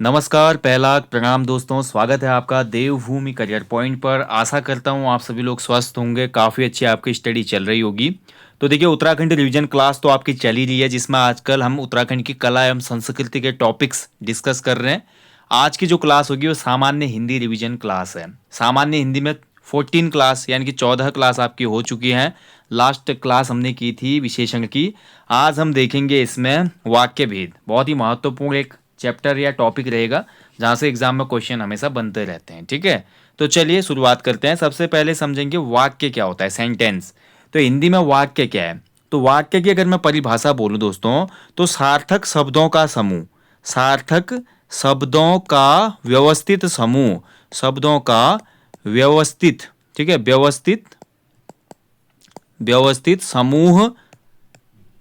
नमस्कार, पहला प्रणाम दोस्तों। स्वागत है आपका देवभूमि करियर पॉइंट पर। आशा करता हूँ आप सभी लोग स्वस्थ होंगे, काफ़ी अच्छी आपकी स्टडी चल रही होगी। तो देखिए, उत्तराखंड रिवीजन क्लास तो आपकी चल ही रही है, जिसमें आजकल हम उत्तराखंड की कला एवं संस्कृति के टॉपिक्स डिस्कस कर रहे हैं। आज की जो क्लास होगी वो सामान्य हिंदी रिवीजन क्लास है। सामान्य हिंदी में 14 क्लास यानी कि 14 क्लास आपकी हो चुकी हैं। लास्ट क्लास हमने की थी विशेषण की। आज हम देखेंगे इसमें वाक्य भेद, बहुत ही महत्वपूर्ण एक चैप्टर या टॉपिक रहेगा, जहाँ से एग्जाम में क्वेश्चन हमेशा बनते रहते हैं। ठीक है, तो चलिए शुरुआत करते हैं। सबसे पहले समझेंगे वाक्य क्या होता है, सेंटेंस। तो हिंदी में वाक्य क्या है? तो वाक्य की अगर मैं परिभाषा बोलूं दोस्तों, तो सार्थक शब्दों का समूह, सार्थक शब्दों का व्यवस्थित समूह, शब्दों का व्यवस्थित, ठीक है, व्यवस्थित व्यवस्थित समूह,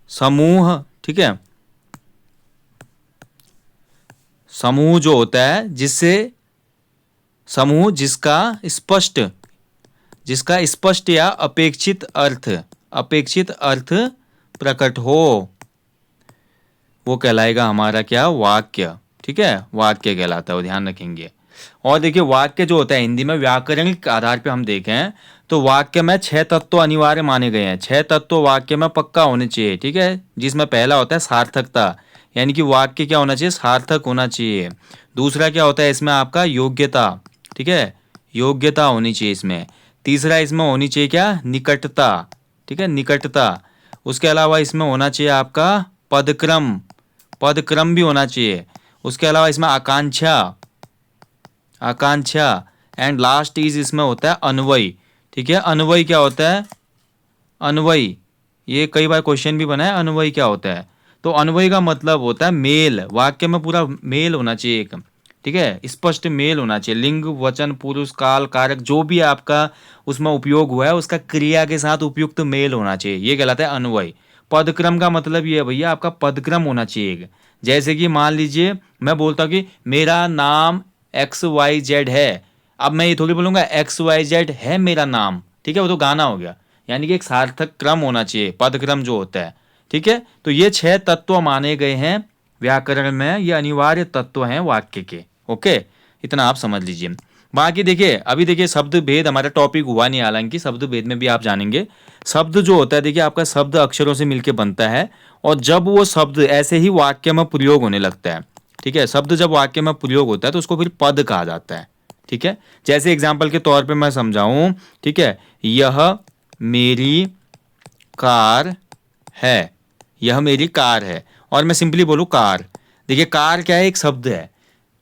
समूह, ठीक है, समूह जो होता है जिससे, समूह जिसका स्पष्ट या अपेक्षित अर्थ प्रकट हो, वो कहलाएगा हमारा क्या, वाक्य। ठीक है, वाक्य कहलाता है, वो ध्यान रखेंगे। और देखिए, वाक्य जो होता है हिंदी में व्याकरणिक आधार पे हम देखें तो वाक्य में 6 तत्व अनिवार्य माने गए हैं। 6 तत्व वाक्य में पक्का होने चाहिए। ठीक है, जिसमें पहला होता है सार्थकता, यानी कि वाक्य क्या होना चाहिए, सार्थक होना चाहिए। दूसरा क्या होता है इसमें आपका, योग्यता। ठीक है, योग्यता होनी चाहिए इसमें। तीसरा इसमें होनी चाहिए क्या, निकटता। ठीक है, निकटता। उसके अलावा इसमें होना चाहिए आपका पदक्रम, पदक्रम भी होना चाहिए। उसके अलावा इसमें आकांक्षा, आकांक्षा। एंड लास्ट इज इसमें होता है अन्वय। ठीक है, अन्वय क्या होता है, अन्वय, ये कई बार क्वेश्चन भी बना है, अन्वय क्या होता है? तो अन्वय का मतलब होता है मेल, वाक्य में पूरा मेल होना चाहिए एक। ठीक है, स्पष्ट मेल होना चाहिए। लिंग, वचन, पुरुष, काल, कारक जो भी आपका उसमें उपयोग हुआ है उसका क्रिया के साथ उपयुक्त मेल होना चाहिए, ये कहलाता है अन्वय। पदक्रम का मतलब ये है भैया, आपका पदक्रम होना चाहिए। जैसे कि मान लीजिए मैं बोलता हूँ कि मेरा नाम XYZ है। अब मैं ये थोड़ी बोलूंगा XYZ है मेरा नाम, ठीक है, वो तो गाना हो गया। यानी कि एक सार्थक क्रम होना चाहिए, पदक्रम जो होता है। ठीक है, तो ये 6 तत्व माने गए हैं व्याकरण में, ये अनिवार्य तत्व हैं वाक्य के। ओके, इतना आप समझ लीजिए। बाकी देखिए, अभी देखिए शब्द भेद हमारा टॉपिक हुआ नहीं, हालांकि शब्द भेद में भी आप जानेंगे। शब्द जो होता है देखिए, आपका शब्द अक्षरों से मिलकर बनता है, और जब वो शब्द ऐसे ही वाक्य में प्रयोग होने लगता है, ठीक है, शब्द जब वाक्य में प्रयोग होता है तो उसको फिर पद कहा जाता है। ठीक है, जैसे एग्जाम्पल के तौर पे मैं समझाऊं, ठीक है, यह मेरी कार है, यह मेरी कार है, और मैं सिंपली बोलूं कार। देखिए, कार क्या है, एक शब्द है।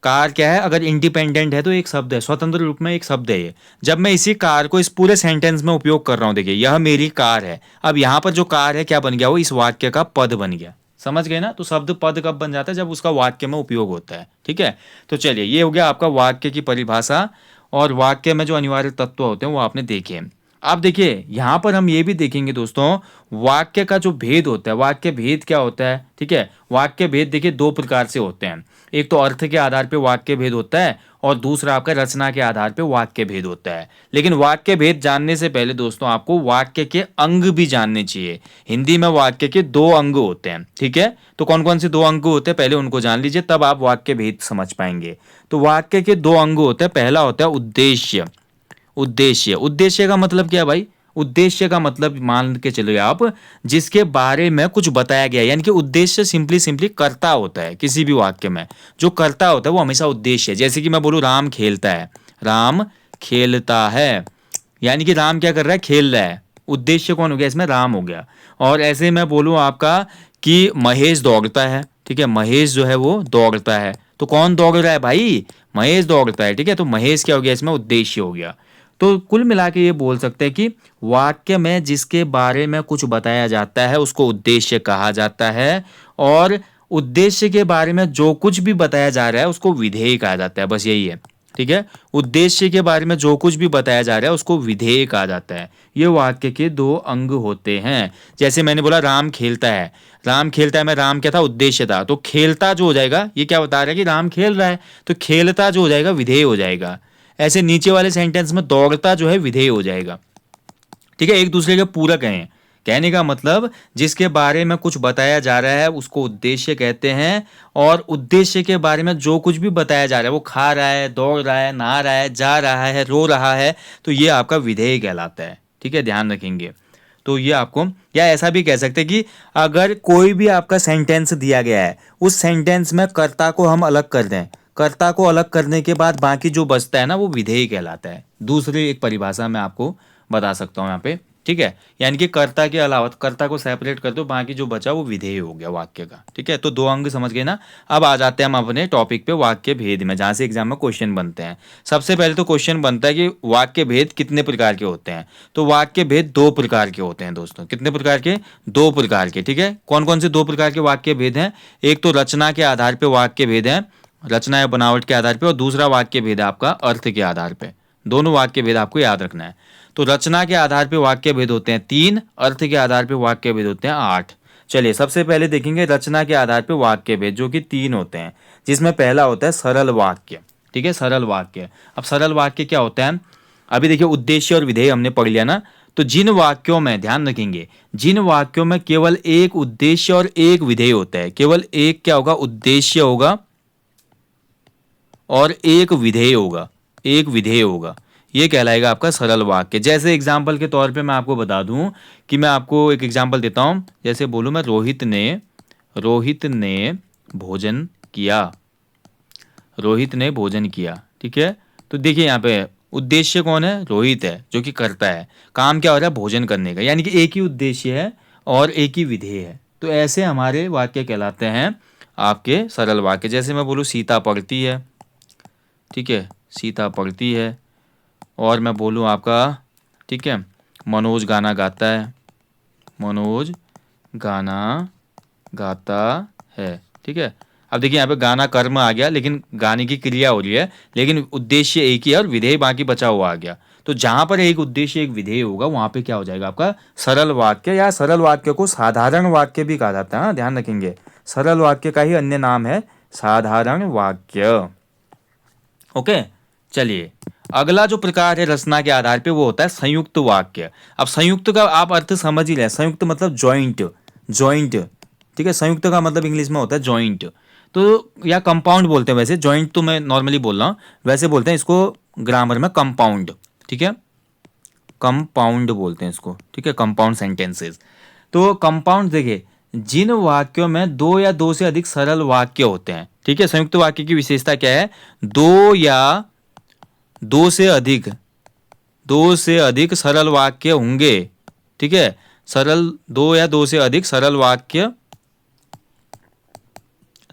कार क्या है, अगर इंडिपेंडेंट है तो एक शब्द है, स्वतंत्र रूप में एक शब्द है ये। जब मैं इसी कार को इस पूरे सेंटेंस में उपयोग कर रहा हूं, देखिए यह मेरी कार है, अब यहां पर जो कार है क्या बन गया, वो इस वाक्य का पद बन गया। समझ गए ना? तो शब्द पद कब बन जाता है, जब उसका वाक्य में उपयोग होता है। ठीक है, तो चलिए, ये हो गया आपका वाक्य की परिभाषा, और वाक्य में जो अनिवार्य तत्व होते हैं वो आपने देखे। अब देखिए, यहां पर हम ये भी देखेंगे दोस्तों, वाक्य का जो भेद होता है, वाक्य भेद क्या होता है। ठीक है, वाक्य भेद देखिए 2 प्रकार से होते हैं। एक तो अर्थ के आधार पे वाक्य भेद होता है, और दूसरा आपका रचना के आधार पे वाक्य भेद होता है। लेकिन वाक्य भेद जानने से पहले दोस्तों आपको वाक्य के अंग भी जानने चाहिए। हिंदी में वाक्य के 2 अंग होते हैं। ठीक है, तो कौन कौन से 2 अंग होते हैं पहले उनको जान लीजिए, तब आप वाक्य भेद समझ पाएंगे। तो वाक्य के 2 अंग होते हैं। पहला होता है उद्देश्य। उद्देश्य, उद्देश्य का मतलब क्या है भाई? उद्देश्य का मतलब मान के चलिए आप, जिसके बारे में कुछ बताया गया, यानी कि उद्देश्य सिंपली सिंपली कर्ता होता है। किसी भी वाक्य में जो कर्ता होता है वो हमेशा उद्देश्य है। जैसे कि मैं बोलूं राम खेलता है, राम खेलता है, यानी कि राम क्या कर रहा है, खेल रहा है। उद्देश्य कौन हो गया इसमें, राम हो गया। और ऐसे मैं बोलूं आपका कि महेश दौड़ता है, ठीक है, महेश जो है वो दौड़ता है, तो कौन दौड़ रहा है भाई, महेश दौड़ता है। ठीक है, तो महेश क्या हो गया इसमें, उद्देश्य हो गया। तो कुल मिला के ये बोल सकते हैं कि वाक्य में जिसके बारे में कुछ बताया जाता है उसको उद्देश्य कहा जाता है, और उद्देश्य के बारे में जो कुछ भी बताया जा रहा है उसको विधेय कहा जाता है। बस यही है। ठीक है, उद्देश्य के बारे में जो कुछ भी बताया जा रहा है उसको विधेय कहा जाता है। ये वाक्य के 2 अंग होते हैं। जैसे मैंने बोला राम खेलता है, राम खेलता है में राम क्या था, उद्देश्य था, तो खेलता जो हो जाएगा ये क्या बता रहा है कि राम खेल रहा है, तो खेलता जो हो जाएगा विधेय हो जाएगा। ऐसे नीचे वाले सेंटेंस में दौड़ता जो है विधेय हो जाएगा। ठीक है, एक दूसरे के पूरक हैं। कहने का मतलब जिसके बारे में कुछ बताया जा रहा है उसको उद्देश्य कहते हैं। और उद्देश्य के बारे में जो कुछ भी बताया जा रहा है, वो खा रहा है, दौड़ रहा है, नहा रहा है, जा रहा है, रो रहा है, तो ये आपका विधेय कहलाता है। ठीक है, ध्यान रखेंगे। तो ये आपको, या ऐसा भी कह सकते हैं कि अगर कोई भी आपका सेंटेंस दिया गया है, उस सेंटेंस में कर्ता को हम अलग कर दें, कर्ता को अलग करने के बाद बाकी जो बचता है ना, वो विधेय कहलाता है। दूसरी एक परिभाषा मैं आपको बता सकता हूँ यहाँ पे। ठीक है, यानी कि कर्ता के अलावा, कर्ता को सेपरेट कर दो, बाकी जो बचा वो विधेय हो गया वाक्य का। ठीक है, तो दो अंग समझ गए ना। अब आ जाते हैं हम अपने टॉपिक पे, वाक्य भेद में, जहाँ से एग्जाम में क्वेश्चन बनते हैं। सबसे पहले तो क्वेश्चन बनता है कि वाक्य भेद कितने प्रकार के होते हैं। तो वाक्य भेद दो प्रकार के होते हैं दोस्तों। कितने प्रकार के? दो प्रकार के। ठीक है, कौन कौन से दो प्रकार के वाक्य भेद हैं? एक तो रचना के आधार पर वाक्य भेद है, रचना या बनावट के आधार पर, और दूसरा वाक्य भेद है आपका अर्थ के आधार पर। दोनों वाक्य भेद आपको याद रखना है। तो रचना के आधार पे वाक्य भेद होते हैं 3, अर्थ के आधार पे वाक्य भेद होते हैं 8। चलिए सबसे पहले देखेंगे रचना के आधार पे वाक्य भेद, जो कि 3 होते हैं, जिसमें पहला होता है सरल वाक्य। ठीक है, सरल वाक्य। अब सरल वाक्य क्या होता है? अभी देखिए, उद्देश्य और विधेय हमने पढ़ लिया ना। तो जिन वाक्यों में, ध्यान रखेंगे, जिन वाक्यों में केवल एक उद्देश्य और एक विधेय होता है, केवल एक क्या होगा? उद्देश्य होगा और एक विधेय होगा, एक विधेय होगा, ये कहलाएगा आपका सरल वाक्य। जैसे एग्जाम्पल के तौर पे मैं आपको बता दूं कि मैं आपको एक एग्जाम्पल देता हूं। जैसे बोलूं मैं, रोहित ने भोजन किया, रोहित ने भोजन किया। ठीक है, तो देखिए यहाँ पे उद्देश्य कौन है? रोहित है, जो कि करता है। काम क्या हो रहा है? भोजन करने का, यानी कि एक ही उद्देश्य है और एक ही विधेय है। तो ऐसे हमारे वाक्य कहलाते हैं आपके सरल वाक्य। जैसे मैं बोलूँ सीता पढ़ती है, ठीक है, सीता पढ़ती है। और मैं बोलूँ आपका, ठीक है, मनोज गाना गाता है, मनोज गाना गाता है। ठीक है, अब देखिए यहाँ पे गाना कर्म आ गया, लेकिन गाने की क्रिया हो रही है, लेकिन उद्देश्य एक ही है और विधेय बाकी बचा हुआ आ गया। तो जहां पर एक उद्देश्य एक विधेय होगा, वहां पे क्या हो जाएगा आपका? सरल वाक्य। या सरल वाक्य को साधारण वाक्य भी कहा जाता है। हाँ, ध्यान रखेंगे, सरल वाक्य का ही अन्य नाम है साधारण वाक्य। ओके, चलिए अगला जो प्रकार है रचना के आधार पे, वो होता है संयुक्त वाक्य। अब संयुक्त का आप अर्थ समझ ही रहे, संयुक्त मतलब जॉइंट, जॉइंट। ठीक है, संयुक्त का मतलब इंग्लिश में होता है जॉइंट, तो या कंपाउंड बोलते हैं। वैसे जॉइंट तो मैं नॉर्मली बोल रहा हूँ, वैसे बोलते हैं इसको ग्रामर में कंपाउंड। ठीक है, कंपाउंड बोलते हैं इसको। ठीक है, कंपाउंड सेंटेंसेस। तो कंपाउंड देखिए, जिन वाक्यों में दो या दो से अधिक सरल वाक्य होते हैं। ठीक है, संयुक्त वाक्य की विशेषता क्या है? दो या दो से अधिक सरल वाक्य होंगे। ठीक है, सरल, दो या दो से अधिक सरल वाक्य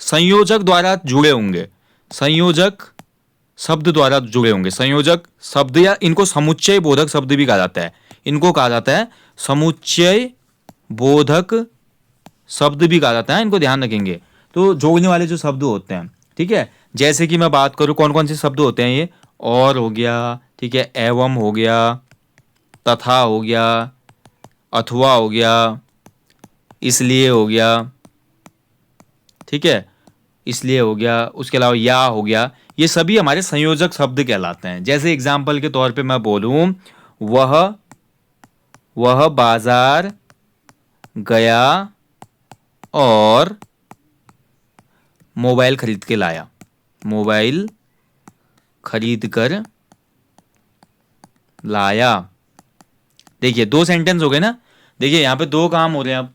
संयोजक द्वारा जुड़े होंगे, संयोजक शब्द द्वारा जुड़े होंगे। संयोजक शब्द, या इनको समुच्चय बोधक शब्द भी कहा जाता है, इनको कहा जाता है समुच्चय बोधक शब्द भी कहा जाता है, इनको ध्यान रखेंगे। तो जोड़ने वाले जो शब्द होते हैं, ठीक है, जैसे कि मैं बात करूं कौन कौन से शब्द होते हैं ये, और हो गया, ठीक है, एवं हो गया, तथा हो गया, अथवा हो गया, इसलिए हो गया, ठीक है, इसलिए हो गया, उसके अलावा या हो गया, ये सभी हमारे संयोजक शब्द कहलाते हैं। जैसे एग्जाम्पल के तौर पे मैं बोलूं, वह बाजार गया और मोबाइल खरीद के लाया, मोबाइल खरीद कर लाया। देखिए दो सेंटेंस हो गए ना। देखिए यहाँ पे दो काम हो रहे हैं। अब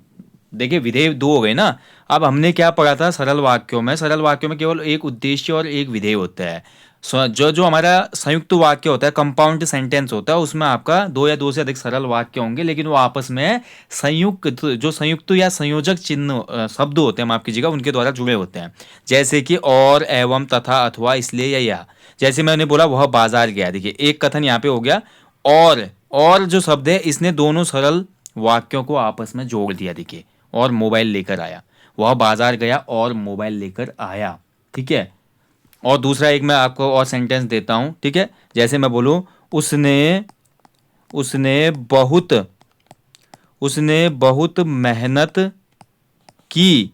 देखिए विधेय दो हो गए ना। अब हमने क्या पढ़ा था सरल वाक्यों में? सरल वाक्यों में केवल एक उद्देश्य और एक विधेय होता है। जो जो हमारा संयुक्त वाक्य होता है, कंपाउंड सेंटेंस होता है, उसमें आपका दो या दो से अधिक सरल वाक्य होंगे, लेकिन वो आपस में संयुक्त, जो संयुक्त या संयोजक चिन्ह शब्द होते हैं, माफ कीजिएगा, उनके द्वारा जुड़े होते हैं। जैसे कि और, एवं, तथा, अथवा, इसलिए या यह। जैसे मैंने बोला वह बाजार गया, देखिए एक कथन यहाँ पे हो गया। और जो शब्द है, इसने दोनों सरल वाक्यों को आपस में जोड़ दिया। देखिए, और मोबाइल लेकर आया, वह बाजार गया और मोबाइल लेकर आया। ठीक है, और दूसरा एक मैं आपको और सेंटेंस देता हूं। ठीक है, जैसे मैं बोलूं, उसने बहुत मेहनत की,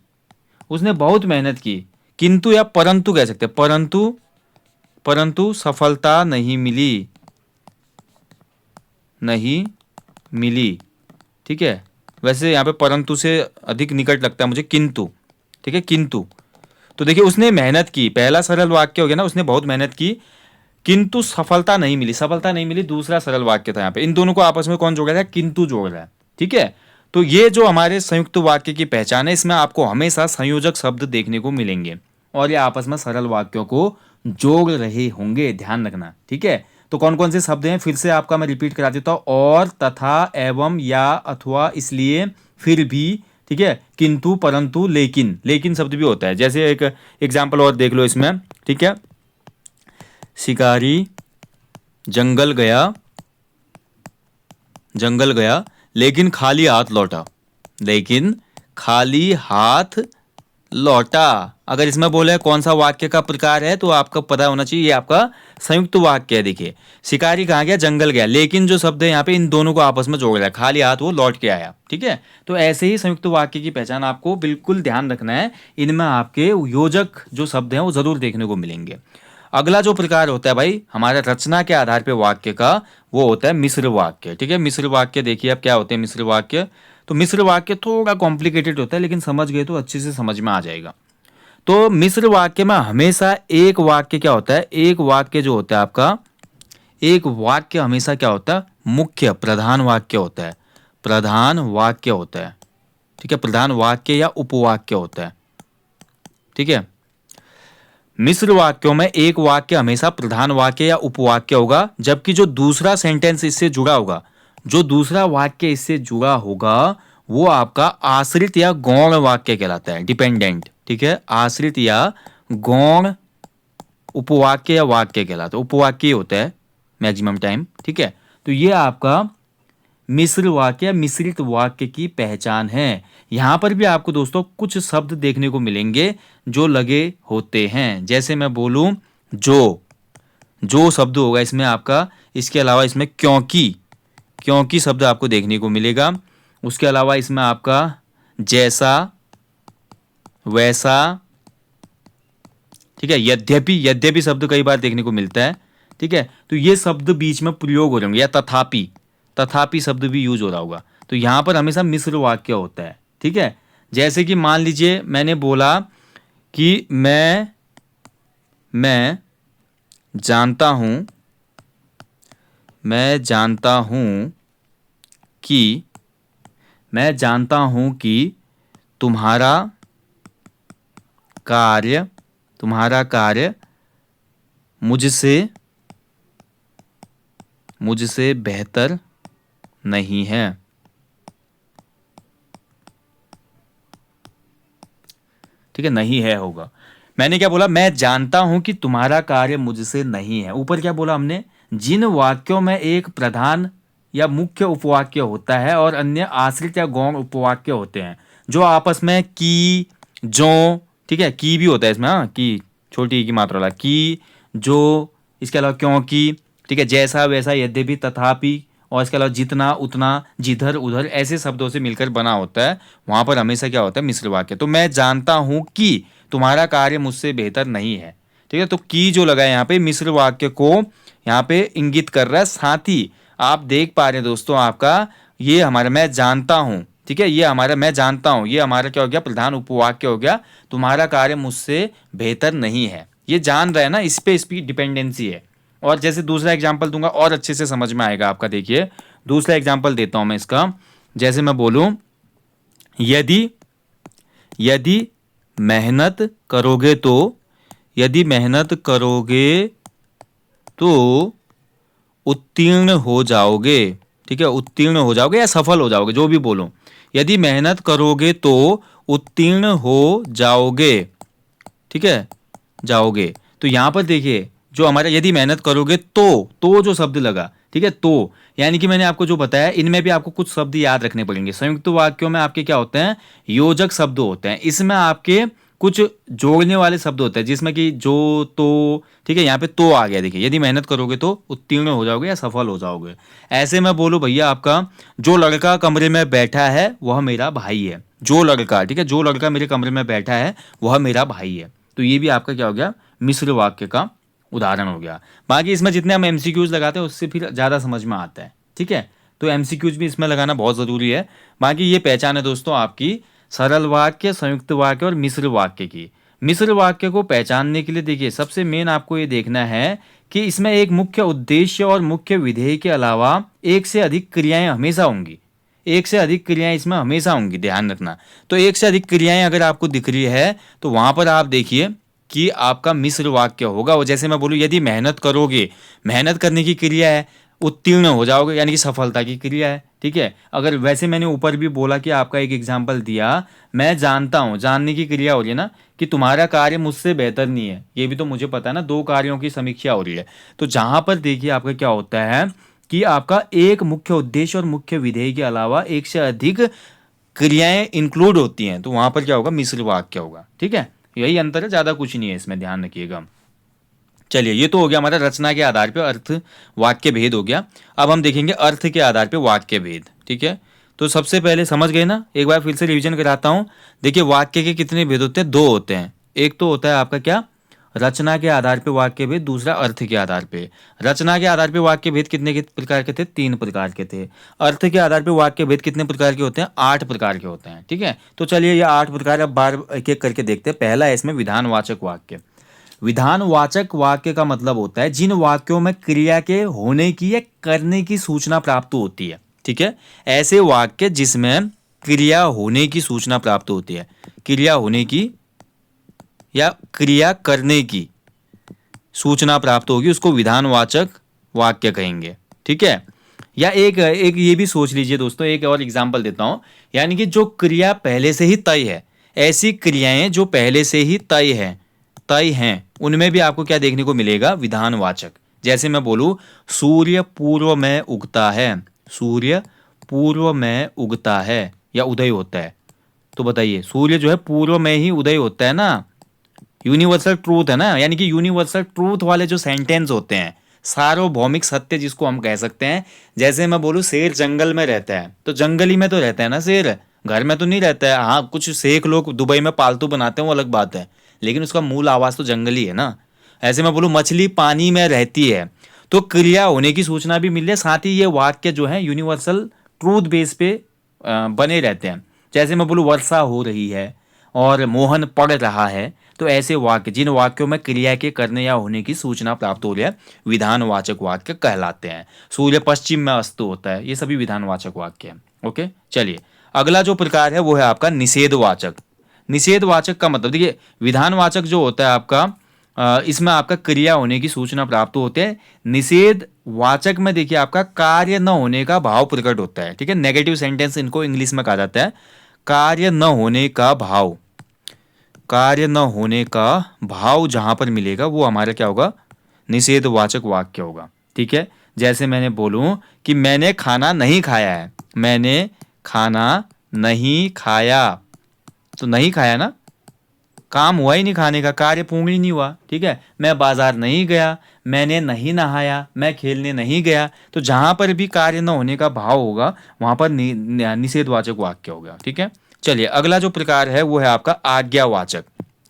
उसने बहुत मेहनत की, किंतु या परंतु कह सकते हैं, परंतु सफलता नहीं मिली। ठीक है, वैसे यहाँ पे परंतु से अधिक निकट लगता है मुझे किंतु, ठीक है, किंतु। तो देखिए उसने मेहनत की, पहला सरल वाक्य हो गया ना, उसने बहुत मेहनत की किंतु सफलता नहीं मिली, सफलता नहीं मिली दूसरा सरल वाक्य था यहाँ पे। इन दोनों को आपस में कौन जोड़ रहा है, किंतु जोड़ रहा है, ठीक है। तो ये जो हमारे संयुक्त वाक्य की पहचान है, इसमें आपको हमेशा संयोजक शब्द देखने को मिलेंगे और ये आपस में सरल वाक्यों को जोड़ रहे होंगे, ध्यान रखना, ठीक है। तो कौन कौन से शब्द हैं फिर से आपका मैं रिपीट करा देता हूं, और, तथा, एवं, या, अथवा, इसलिए, फिर भी, ठीक है, किंतु, परंतु, लेकिन, लेकिन शब्द भी होता है। जैसे एक एग्जाम्पल और देख लो इसमें, ठीक है। शिकारी जंगल गया, जंगल गया लेकिन खाली हाथ लौटा, लेकिन खाली हाथ लौटा। अगर इसमें बोले कौन सा वाक्य का प्रकार है तो आपको पता होना चाहिए, ये आपका संयुक्त वाक्य है। देखिए शिकारी कहाँ गया, जंगल गया, लेकिन जो शब्द है यहाँ पे इन दोनों को आपस में जोड़ रहा है, खाली हाथ वो लौट के आया, ठीक है। तो ऐसे ही संयुक्त वाक्य की पहचान आपको बिल्कुल ध्यान रखना है, इनमें आपके योजक जो शब्द हैं वो जरूर देखने को मिलेंगे। अगला जो प्रकार होता है भाई हमारा रचना के आधार पे वाक्य का, वो होता है मिश्र वाक्य, ठीक है। मिश्र वाक्य देखिए अब क्या होते हैं मिश्र वाक्य। तो मिश्र वाक्य थोड़ा कॉम्प्लिकेटेड होता है, लेकिन समझ गए तो अच्छे से समझ में आ जाएगा। तो मिश्र वाक्य में हमेशा एक वाक्य क्या होता है, एक वाक्य जो होता है आपका, एक वाक्य हमेशा क्या होता है, मुख्य प्रधान वाक्य होता है, प्रधान वाक्य होता है, ठीक है, प्रधान वाक्य या उपवाक्य होता है, ठीक है। मिश्र वाक्यों में एक वाक्य हमेशा प्रधान वाक्य या उपवाक्य होगा, जबकि जो दूसरा सेंटेंस इससे जुड़ा होगा, जो दूसरा वाक्य इससे जुड़ा होगा वो आपका आश्रित या गौण वाक्य कहलाता है, डिपेंडेंट, ठीक है। आश्रित या गौण उपवाक्य या वाक्य कहलाता है, उपवाक्य ही होता है मैक्सिमम टाइम, ठीक है। तो ये आपका मिश्र वाक्य या मिश्रित वाक्य की पहचान है। यहां पर भी आपको दोस्तों कुछ शब्द देखने को मिलेंगे जो लगे होते हैं। जैसे मैं बोलूं जो शब्द होगा इसमें आपका, इसके अलावा इसमें क्योंकि शब्द आपको देखने को मिलेगा। उसके अलावा इसमें आपका जैसा, वैसा, ठीक है, यद्यपि शब्द कई बार देखने को मिलता है, ठीक है। तो ये शब्द बीच में प्रयोग हो रहे होंगे, या तथापि शब्द भी यूज हो रहा होगा। तो यहां पर हमेशा मिश्र वाक्य होता है, ठीक है। जैसे कि मान लीजिए मैंने बोला कि मैं जानता हूं कि तुम्हारा कार्य मुझसे बेहतर नहीं है, ठीक है, नहीं है होगा। मैंने क्या बोला, मैं जानता हूं कि तुम्हारा कार्य मुझसे नहीं है। ऊपर क्या बोला हमने, जिन वाक्यों में एक प्रधान या मुख्य उपवाक्य होता है और अन्य आश्रित या गौण उपवाक्य होते हैं, जो आपस में की, जो, ठीक है, की भी होता है इसमें, हाँ, की छोटी की मात्रा वाला की, जो, इसके अलावा क्योंकि, ठीक है, जैसा, वैसा, यद्यपि, तथापि, और इसके अलावा जितना, उतना, जिधर, उधर, ऐसे शब्दों से मिलकर बना होता है, वहां पर हमेशा क्या होता है, मिश्र वाक्य। तो मैं जानता हूं कि तुम्हारा कार्य मुझसे बेहतर नहीं है, ठीक है। तो की जो लगा है यहाँ पे मिश्र वाक्य को यहाँ पे इंगित कर रहा है। साथ ही आप देख पा रहे हैं दोस्तों, आपका ये हमारा मैं जानता हूं, ठीक है, ये हमारा मैं जानता हूं, ये हमारा क्या हो गया, प्रधान उपवाक्य हो गया। तुम्हारा कार्य मुझसे बेहतर नहीं है, ये जान रहा है ना, इस पे इसकी डिपेंडेंसी है। और जैसे दूसरा एग्जाम्पल दूंगा और अच्छे से समझ में आएगा आपका। देखिए दूसरा एग्जाम्पल देता हूं मैं इसका। जैसे मैं बोलूं यदि मेहनत करोगे तो उत्तीर्ण हो जाओगे, ठीक है, उत्तीर्ण हो जाओगे या सफल हो जाओगे, जो भी बोलो। यदि मेहनत करोगे तो उत्तीर्ण हो जाओगे, ठीक है, जाओगे। तो यहां पर देखिए जो हमारा यदि मेहनत करोगे तो जो शब्द लगा, ठीक है, तो यानी कि मैंने आपको जो बताया, इनमें भी आपको कुछ शब्द याद रखने पड़ेंगे। संयुक्त वाक्यों में आपके क्या होते हैं, योजक शब्द होते हैं। इसमें आपके कुछ जोड़ने वाले शब्द होते हैं, जिसमें कि जो, तो, ठीक है, यहाँ पे तो आ गया। देखिए यदि मेहनत करोगे तो उत्तीर्ण हो जाओगे या सफल हो जाओगे। ऐसे में बोलो भैया आपका, जो लड़का कमरे में बैठा है वह मेरा भाई है, जो लड़का, ठीक है, जो लड़का मेरे कमरे में बैठा है वह मेरा भाई है। तो ये भी आपका क्या हो गया, मिश्र वाक्य का उदाहरण हो गया। बाकी इसमें जितने हम एमसीक्यूज लगाते हैं उससे फिर ज़्यादा समझ में आता है, ठीक है। तो एमसीक्यूज भी इसमें लगाना बहुत ज़रूरी है। बाकी ये पहचान है दोस्तों आपकी सरल वाक्य, संयुक्त वाक्य और मिश्र वाक्य की। मिश्र वाक्य को पहचानने के लिए देखिए सबसे मेन आपको ये देखना है कि इसमें एक मुख्य उद्देश्य और मुख्य विधेय के अलावा एक से अधिक क्रियाएं हमेशा होंगी। एक से अधिक क्रियाएं इसमें हमेशा होंगी, ध्यान रखना। तो एक से अधिक क्रियाएं अगर आपको दिख रही है तो वहां पर आप देखिए कि आपका मिश्र वाक्य होगा। और जैसे मैं बोलूँ यदि मेहनत करोगे, मेहनत करने की क्रिया है, उत्तीर्ण हो जाओगे यानी कि सफलता की क्रिया है, ठीक है। अगर वैसे मैंने ऊपर भी बोला कि आपका एक एग्जाम्पल दिया, मैं जानता हूँ, जानने की क्रिया हो रही है ना, कि तुम्हारा कार्य मुझसे बेहतर नहीं है, ये भी तो मुझे पता है ना, दो कार्यों की समीक्षा हो रही है। तो जहां पर देखिए आपका क्या होता है कि आपका एक मुख्य उद्देश्य और मुख्य विधेय के अलावा एक से अधिक क्रियाएं इंक्लूड होती हैं, तो वहां पर क्या होगा, मिश्र वाक्य होगा, ठीक है। यही अंतर है, ज्यादा कुछ नहीं है इसमें, ध्यान रखिएगा। चलिए ये तो हो गया हमारा रचना के आधार पे अर्थ वाक्य भेद हो गया। अब हम देखेंगे अर्थ के आधार पे वाक्य भेद, ठीक है। तो सबसे पहले समझ गए ना, एक बार फिर से रिवीजन कराता हूँ। देखिए वाक्य के कितने भेद होते हैं, दो होते हैं। एक तो होता है आपका क्या, रचना के आधार पे वाक्य भेद, दूसरा अर्थ के आधार पे। रचना के आधार पे वाक्य भेद कितने के प्रकार के थे, 3 प्रकार के थे। अर्थ के आधार पे वाक्य भेद कितने प्रकार के होते हैं, 8 प्रकार के होते हैं, ठीक है। तो चलिए ये 8 प्रकार अब बार एक एक करके देखते हैं। पहला है इसमें विधानवाचक वाक्य। विधानवाचक वाक्य का मतलब होता है जिन वाक्यों में क्रिया के होने की या करने की सूचना प्राप्त होती है, ठीक है। ऐसे वाक्य जिसमें क्रिया होने की सूचना प्राप्त होती है, क्रिया होने की या क्रिया करने की सूचना प्राप्त होगी, उसको विधानवाचक वाक्य कहेंगे, ठीक है। या एक एक ये भी सोच लीजिए दोस्तों, एक और एग्जांपल देता हूं, यानी कि जो क्रिया पहले से ही तय है, ऐसी क्रियाएं जो पहले से ही तय हैं, उनमें भी आपको क्या देखने को मिलेगा, विधानवाचक। जैसे मैं बोलूं सूर्य पूर्व में उगता है, सूर्य पूर्व में उगता है या उदय होता है, तो बताइए सूर्य जो है पूर्व में ही उदय होता है ना, यूनिवर्सल ट्रूथ है ना। यानी कि यूनिवर्सल ट्रूथ वाले जो सेंटेंस होते हैं, सार्वभौमिक सत्य जिसको हम कह सकते हैं। जैसे मैं बोलूँ शेर जंगल में रहता है, तो जंगल ही में तो रहता है ना शेर, घर में तो नहीं रहता है। हाँ कुछ शेख लोग दुबई में पालतू बनाते हैं, वो अलग बात है, लेकिन उसका मूल आवास तो जंगल ही है ना। ऐसे मैं बोलूँ मछली पानी में रहती है, तो क्रिया होने की सूचना भी मिल रही है, साथ ही ये वाक्य जो है यूनिवर्सल ट्रूथ बेस पे बने रहते हैं। जैसे मैं बोलूँ वर्षा हो रही है और मोहन पढ़ रहा है, तो ऐसे वाक्य जिन वाक्यों में क्रिया के करने या होने की सूचना प्राप्त हो रही है, विधानवाचक वाक्य कहलाते हैं। सूर्य पश्चिम में अस्त होता है, ये सभी विधानवाचक वाक्य हैं। ओके चलिए अगला जो प्रकार है वो है आपका निषेधवाचक। निषेधवाचक का मतलब देखिए, विधानवाचक जो होता है आपका इसमें आपका क्रिया होने की सूचना प्राप्त होते हैं। निषेध वाचक में देखिए आपका कार्य न होने का भाव प्रकट होता है, ठीक है। नेगेटिव सेंटेंस इनको इंग्लिश में कहा जाता है। कार्य न होने का भाव, कार्य न होने का भाव जहां पर मिलेगा वो हमारा क्या होगा, निषेधवाचक वाक्य होगा, ठीक है। जैसे मैंने बोलूं कि मैंने खाना नहीं खाया है, मैंने खाना नहीं खाया, तो नहीं खाया ना, काम हुआ ही नहीं खाने का, कार्य पूर्ण ही नहीं हुआ, ठीक है। मैं बाजार नहीं गया, मैंने नहीं नहाया, मैं खेलने नहीं गया, तो जहां पर भी कार्य न होने का भाव होगा वहां पर निषेधवाचक वाक्य होगा, ठीक है। चलिए अगला जो प्रकार है वो है आपका आज्ञावाचक,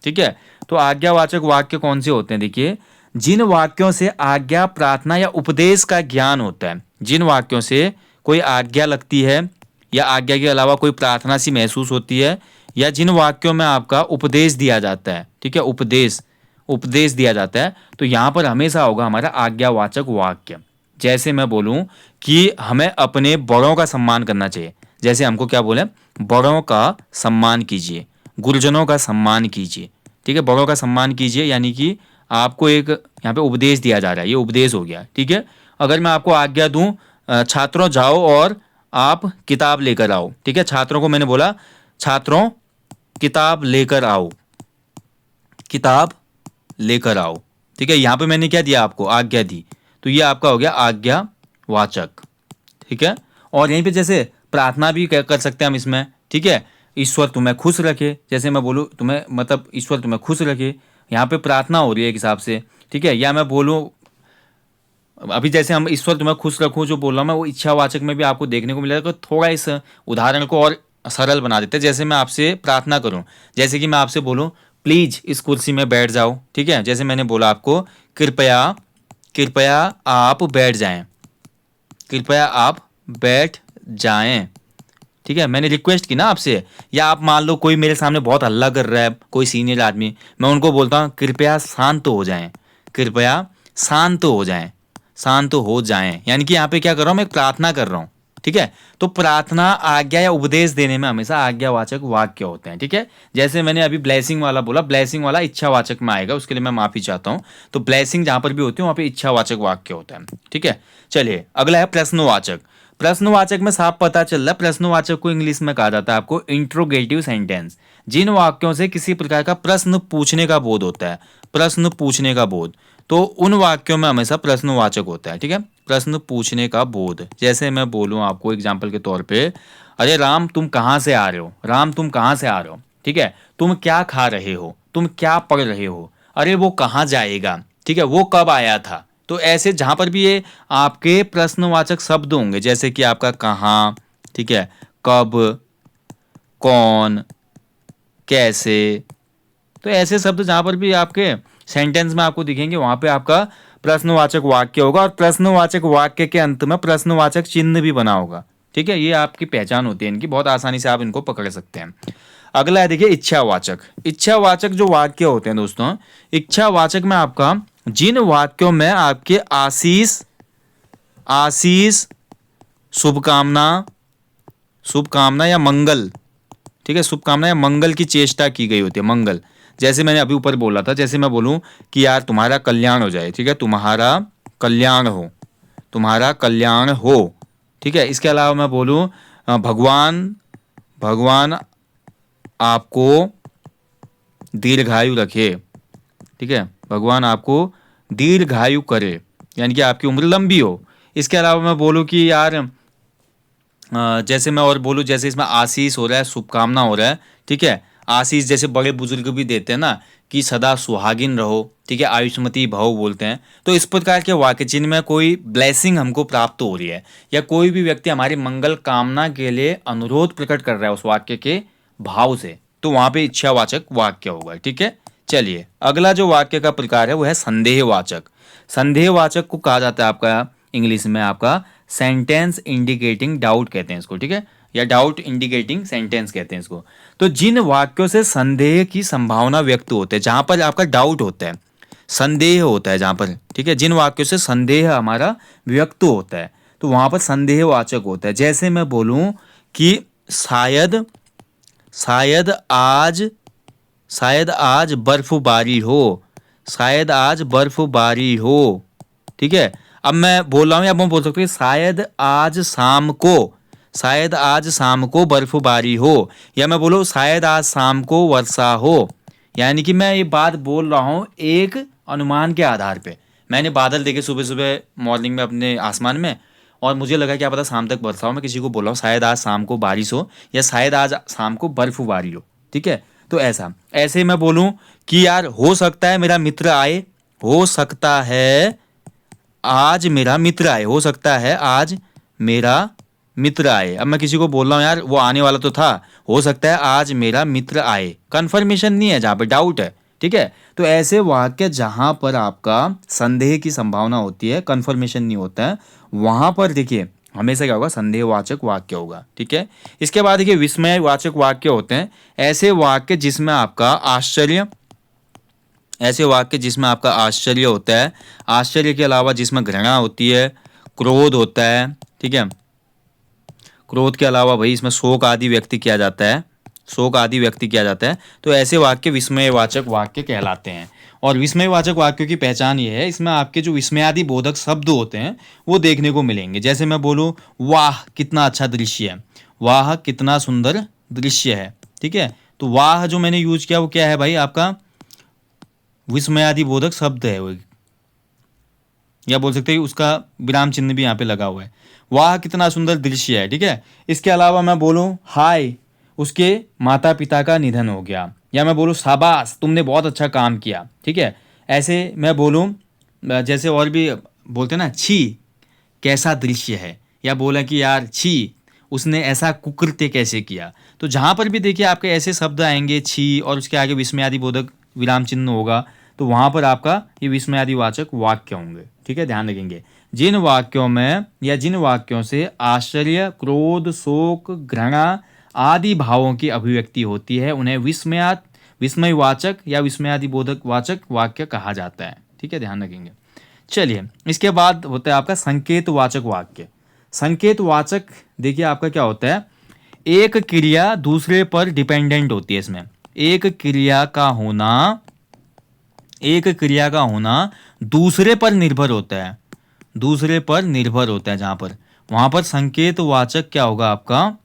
ठीक है। तो आज्ञावाचक वाक्य कौन से होते हैं, देखिए जिन वाक्यों से आज्ञा, प्रार्थना या उपदेश का ज्ञान होता है, जिन वाक्यों से कोई आज्ञा लगती है या आज्ञा के अलावा कोई प्रार्थना सी महसूस होती है, या जिन वाक्यों में आपका उपदेश दिया जाता है, ठीक है, उपदेश दिया जाता है, तो यहां पर हमेशा होगा हमारा आज्ञावाचक वाक्य। जैसे मैं बोलूं कि हमें अपने बड़ों का सम्मान करना चाहिए, जैसे हमको क्या बोले, बड़ों का सम्मान कीजिए, गुरुजनों का सम्मान कीजिए, ठीक है। बड़ों का सम्मान कीजिए यानी कि आपको एक यहाँ पे उपदेश दिया जा रहा है, ये उपदेश हो गया, ठीक है। अगर मैं आपको आज्ञा दूं छात्रों जाओ और आप किताब लेकर आओ, ठीक है। छात्रों को मैंने बोला छात्रों किताब लेकर आओ, किताब लेकर आओ, ठीक है। यहां पे मैंने क्या दिया, आपको आज्ञा दी, तो ये आपका हो गया आज्ञावाचक, ठीक है। और यहीं पे जैसे प्रार्थना भी कर सकते हैं हम इसमें, ठीक है। ईश्वर तुम्हें खुश रखे, जैसे मैं बोलूँ तुम्हें, मतलब ईश्वर तुम्हें खुश रखे, यहाँ पे प्रार्थना हो रही है एक हिसाब से, ठीक है। या मैं बोलूँ अभी जैसे हम ईश्वर तुम्हें खुश रखूँ जो बोल रहा हूँ मैं, वो इच्छावाचक में भी आपको देखने को मिलेगा। तो थोड़ा इस उदाहरण को और सरल बना देते हैं। जैसे मैं आपसे प्रार्थना करूं, जैसे कि मैं आपसे बोलूं प्लीज इस कुर्सी में बैठ जाओ, ठीक है। जैसे मैंने बोला आपको कृपया कृपया आप बैठ जाएं, कृपया आप बैठ जाएं। ठीक है, मैंने रिक्वेस्ट की ना आपसे, या आप मान लो कोई मेरे सामने बहुत हल्ला कर रहा है, कोई सीनियर आदमी, मैं उनको बोलता हूँ कृपया शांत हो जाएं, कृपया शांत हो जाएं, शांत हो जाएं, यानी कि यहाँ पे क्या कर रहा हूँ, मैं प्रार्थना कर रहा हूँ। ठीक है, तो प्रार्थना, आज्ञा या उपदेश देने में हमेशा आज्ञावाचक वाक्य होते हैं। ठीक है, जैसे मैंने अभी ब्लेसिंग वाला बोला, ब्लेसिंग वाला इच्छावाचक में आएगा, उसके लिए मैं माफी चाहता हूँ। तो ब्लेसिंग जहां पर भी होती है वहां पे इच्छावाचक वाक्य होता है। ठीक है, चलिए अगला है प्रश्नवाचक। प्रश्नवाचक में साफ पता चल रहा है, प्रश्नवाचक को इंग्लिश में कहा जाता है आपको इंट्रोगेटिव सेंटेंस। जिन वाक्यों से किसी प्रकार का प्रश्न पूछने का बोध होता है, प्रश्न पूछने का बोध, तो उन वाक्यों में हमेशा प्रश्नवाचक होता है। ठीक है, प्रश्न पूछने का बोध। जैसे मैं बोलूं आपको एग्जाम्पल के तौर पे, अरे राम तुम कहाँ से आ रहे हो, राम तुम कहाँ से आ रहे हो। ठीक है, तुम क्या खा रहे हो, तुम क्या पढ़ रहे हो, अरे वो कहाँ जाएगा, ठीक है, वो कब आया था। तो ऐसे जहां पर भी ये आपके प्रश्नवाचक शब्द होंगे, जैसे कि आपका कहाँ, ठीक है, कब, कौन, कैसे, तो ऐसे शब्द जहां पर भी आपके सेंटेंस में आपको दिखेंगे वहां पे आपका प्रश्नवाचक वाक्य होगा, और प्रश्नवाचक वाक्य के अंत में प्रश्नवाचक चिन्ह भी बना होगा। ठीक है, ये आपकी पहचान होती है इनकी, बहुत आसानी से आप इनको पकड़ सकते हैं। अगला है देखिए इच्छावाचक। इच्छावाचक जो वाक्य होते हैं दोस्तों, इच्छावाचक में आपका जिन वाक्यों में आपके आशीष, आशीष, शुभकामना, शुभकामना या मंगल, ठीक है, शुभकामना या मंगल की चेष्टा की गई होती है, मंगल। जैसे मैंने अभी ऊपर बोला था, जैसे मैं बोलूं कि यार तुम्हारा कल्याण हो जाए, ठीक है, तुम्हारा कल्याण हो, तुम्हारा कल्याण हो। ठीक है, इसके अलावा मैं बोलूं भगवान, भगवान आपको दीर्घायु रखे। ठीक है, भगवान आपको दीर्घायु करे, यानी कि आपकी उम्र लंबी हो। इसके अलावा मैं बोलूं कि यार जैसे मैं और बोलूं, जैसे इसमें आशीष हो रहा है, शुभकामना हो रहा है। ठीक है, आशीष जैसे बड़े बुजुर्ग भी देते हैं ना, कि सदा सुहागिन रहो, ठीक है, आयुष्मती भव बोलते हैं। तो इस प्रकार के वाक्य जिनमें कोई ब्लेसिंग हमको प्राप्त हो रही है, या कोई भी व्यक्ति हमारी मंगल कामना के लिए अनुरोध प्रकट कर रहा है उस वाक्य के भाव से, तो वहां पे इच्छावाचक वाक्य होगा। ठीक है, चलिए अगला जो वाक्य का प्रकार है वो है संदेहवाचक। संदेहवाचक को कहा जाता है आपका इंग्लिश में आपका सेंटेंस इंडिकेटिंग डाउट कहते हैं इसको। ठीक है, या डाउट इंडिकेटिंग सेंटेंस कहते हैं इसको। तो जिन वाक्यों से संदेह की संभावना व्यक्त होते हैं, जहां पर आपका डाउट होता है, संदेह होता है जहां पर, ठीक है, जिन वाक्यों से संदेह हमारा व्यक्त होता है, तो वहां पर संदेहवाचक होता है। जैसे मैं बोलूं कि शायद, शायद आज, शायद आज बर्फबारी हो, शायद आज बर्फबारी हो। ठीक है, अब मैं बोल रहा हूं, या मैं बोल सकता हूँ शायद आज शाम को, शायद आज शाम को बर्फबारी हो, या मैं बोलूँ शायद आज शाम को वर्षा हो। यानी कि मैं ये बात बोल रहा हूँ एक अनुमान के आधार पे। मैंने बादल देखे सुबह सुबह मॉर्निंग में अपने आसमान में, और मुझे लगा क्या पता शाम तक वर्षा हो, मैं किसी को बोल रहा हूँ शायद आज शाम को बारिश हो, या शायद आज शाम को बर्फबारी हो। ठीक है, तो ऐसा, ऐसे मैं बोलूँ कि यार हो सकता है मेरा मित्र आए, हो सकता है आज मेरा मित्र आए, हो सकता है आज मेरा मित्र आए। अब मैं किसी को बोल रहा हूँ यार वो आने वाला तो था, हो सकता है आज मेरा मित्र आए, कंफर्मेशन नहीं है, जहाँ पे डाउट है। ठीक है, तो ऐसे वाक्य जहां पर आपका संदेह की संभावना होती है, कंफर्मेशन नहीं होता है, वहां पर देखिए हमेशा क्या होगा, संदेहवाचक वाक्य होगा। ठीक है, इसके बाद देखिए विस्मयवाचक वाक्य होते हैं। ऐसे वाक्य जिसमें आपका आश्चर्य, ऐसे वाक्य जिसमें आपका आश्चर्य होता है, आश्चर्य के अलावा जिसमें घृणा होती है, क्रोध होता है। ठीक है, क्रोध के अलावा भाई इसमें शोक आदि व्यक्त किया जाता है, शोक आदि व्यक्त किया जाता है। तो ऐसे वाक्य विस्मयवाचक वाक्य कहलाते हैं। और विस्मयवाचक वाक्यों की पहचान ये है, इसमें आपके जो विस्मयादि बोधक शब्द होते हैं वो देखने को मिलेंगे। जैसे मैं बोलूँ वाह कितना अच्छा दृश्य है, वाह कितना सुंदर दृश्य है। ठीक है, तो वाह जो मैंने यूज किया वो क्या है भाई, आपका विस्मयादि बोधक शब्द है वो, या बोल सकते हैं उसका विराम चिन्ह भी यहाँ पे लगा हुआ है, वाह कितना सुंदर दृश्य है। ठीक है, इसके अलावा मैं बोलूँ हाय उसके माता पिता का निधन हो गया, या मैं बोलूँ शाबाश तुमने बहुत अच्छा काम किया। ठीक है, ऐसे मैं बोलूँ जैसे और भी बोलते हैं ना, छी कैसा दृश्य है, या बोला कि यार छी उसने ऐसा कुकृत्य कैसे किया। तो जहाँ पर भी देखिए आपके ऐसे शब्द आएंगे छी और उसके आगे विस्मयादि बोधक विराम चिन्ह होगा, तो वहाँ पर आपका ये विस्मयादि वाचक वाक्य होंगे। ठीक है, ध्यान रखेंगे। जिन वाक्यों में या जिन वाक्यों से आश्चर्य, क्रोध, शोक, घृणा आदि भावों की अभिव्यक्ति होती है उन्हें विस्मयवाचक या विस्मयादिबोधक वाचक वाक्य कहा जाता है। ठीक है, ध्यान रखेंगे। चलिए, इसके बाद होता है आपका संकेतवाचक वाक्य। संकेतवाचक देखिए आपका क्या होता है, एक क्रिया दूसरे पर डिपेंडेंट होती है। इसमें एक क्रिया का होना दूसरे पर निर्भर होता है, दूसरे पर निर्भर होता है। जहां पर वहां पर संकेतवाचक क्या होगा आपका,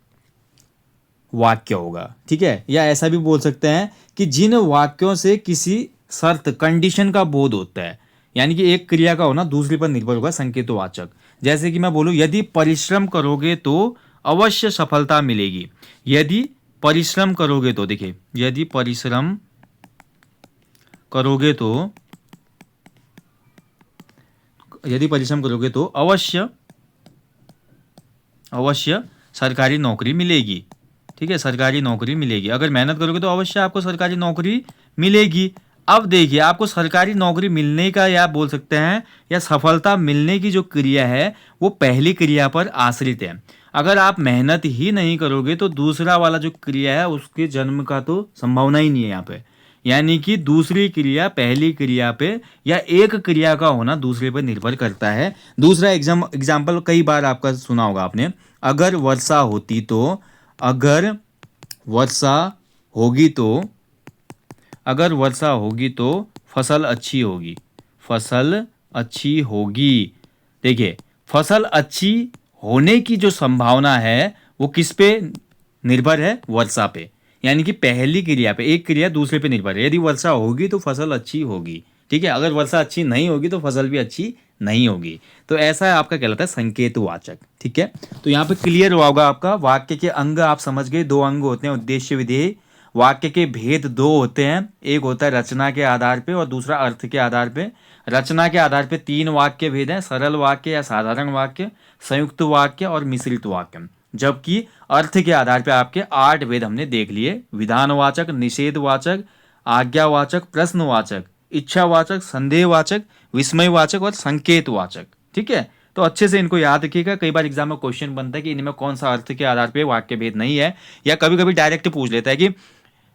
वाक्य होगा। ठीक है, या ऐसा भी बोल सकते हैं कि जिन वाक्यों से किसी शर्त, कंडीशन का बोध होता है, यानी कि एक क्रिया का होना दूसरे पर निर्भर होगा, संकेतवाचक। जैसे कि मैं बोलूं, यदि परिश्रम करोगे तो अवश्य सफलता मिलेगी। यदि परिश्रम करोगे तो, देखिए, यदि परिश्रम करोगे तो अवश्य सरकारी नौकरी मिलेगी। ठीक है, सरकारी नौकरी मिलेगी। अगर मेहनत करोगे तो अवश्य आपको सरकारी नौकरी मिलेगी। अब देखिए, आपको सरकारी नौकरी मिलने का, या बोल सकते हैं, या सफलता मिलने की जो क्रिया है वो पहली क्रिया पर आश्रित है। अगर आप मेहनत ही नहीं करोगे तो दूसरा वाला जो क्रिया है उसके जन्म का तो संभावना ही नहीं है यहाँ पे। यानी कि दूसरी क्रिया पहली क्रिया पे, या एक क्रिया का होना दूसरे पर निर्भर करता है। दूसरा एग्जाम्पल कई बार आपका सुना होगा आपने, अगर वर्षा होगी तो, अगर वर्षा होगी तो फसल अच्छी होगी। देखिए, फसल अच्छी होने की जो संभावना है वो किस पे निर्भर है, वर्षा पे। यानी कि पहली क्रिया पे, एक क्रिया दूसरे पे निर्भर है। यदि वर्षा होगी तो फसल अच्छी होगी। ठीक है, अगर वर्षा अच्छी नहीं होगी तो फसल भी अच्छी नहीं होगी। तो ऐसा आपका कहलाता है संकेतवाचक। ठीक है, तो यहाँ पे क्लियर हुआ होगा आपका। वाक्य के अंग आप समझ गए, दो अंग होते हैं, उद्देश्य, विधेय। वाक्य के भेद दो होते हैं, एक होता है रचना के आधार पे और दूसरा अर्थ के आधार पे। रचना के आधार पे 3 वाक्य भेद हैं, सरल वाक्य या साधारण वाक्य, संयुक्त वाक्य और मिश्रित वाक्य। जबकि अर्थ के आधार पे आपके 8 भेद हमने देख लिए, विधानवाचक, निषेधवाचक, आज्ञावाचक, प्रश्नवाचक, इच्छावाचक, संदेहवाचक, विस्मयवाचक और संकेतवाचक। ठीक है, तो अच्छे से इनको याद रखिएगा। कई बार एग्जाम में क्वेश्चन बनता है कि इनमें कौन सा अर्थ के आधार पे वाक्य भेद नहीं है, या कभी कभी डायरेक्ट पूछ लेता है कि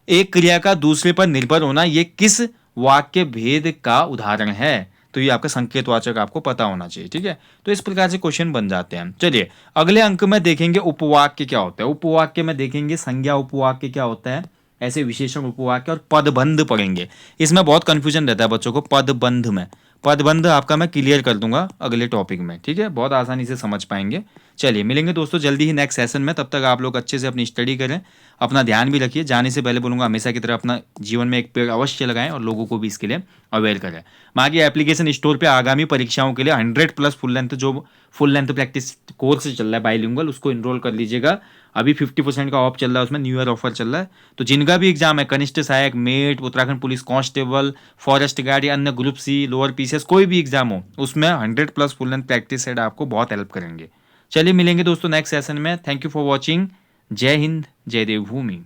एक क्रिया का दूसरे पर निर्भर होना ये किस वाक्य भेद का उदाहरण है। तो ये आपका संकेतवाचक आपको पता होना चाहिए। ठीक है, तो इस प्रकार से क्वेश्चन बन जाते हैं। चलिए, अगले अंक में देखेंगे उपवाक्य क्या होता है। उपवाक्य में देखेंगे संज्ञा उपवाक्य क्या होता है, ऐसे विशेषण उपवाक्य और पदबंध पढ़ेंगे। इसमें बहुत कंफ्यूजन रहता है बच्चों को पदबंध में। पदबंध आपका मैं क्लियर कर दूंगा अगले टॉपिक में। ठीक है, बहुत आसानी से समझ पाएंगे। चलिए, मिलेंगे दोस्तों जल्दी ही नेक्स्ट सेशन में। तब तक आप लोग अच्छे से अपनी स्टडी करें, अपना ध्यान भी रखिए। जाने से पहले बोलूँगा हमेशा की तरह अपना जीवन में एक पेड़ अवश्य लगाएं और लोगों को भी इसके लिए अवेयर करें। बाकी एप्लीकेशन स्टोर पे आगामी परीक्षाओं के लिए 100+ फुल लेंथ प्रैक्टिस कोर्स चल रहा है बाइलिंगुअल, उसको इनरोल कर लीजिएगा। अभी 50% का ऑफ चल रहा है, उसमें न्यू ईयर ऑफर चल रहा है। तो जिनका भी एग्जाम है, कनिष्ठ सहायक, mate, Uttarakhand police constable, forest guard या अन्य ग्रुप सी, लोअर पीसीएस, कोई भी एग्जाम हो, उसमें 100+ फुल लेंथ प्रैक्टिस सेट आपको बहुत हेल्प करेंगे। चलिए, मिलेंगे दोस्तों नेक्स्ट सेशन में। Thank you for watching. जय हिंद, जय देवभूमि।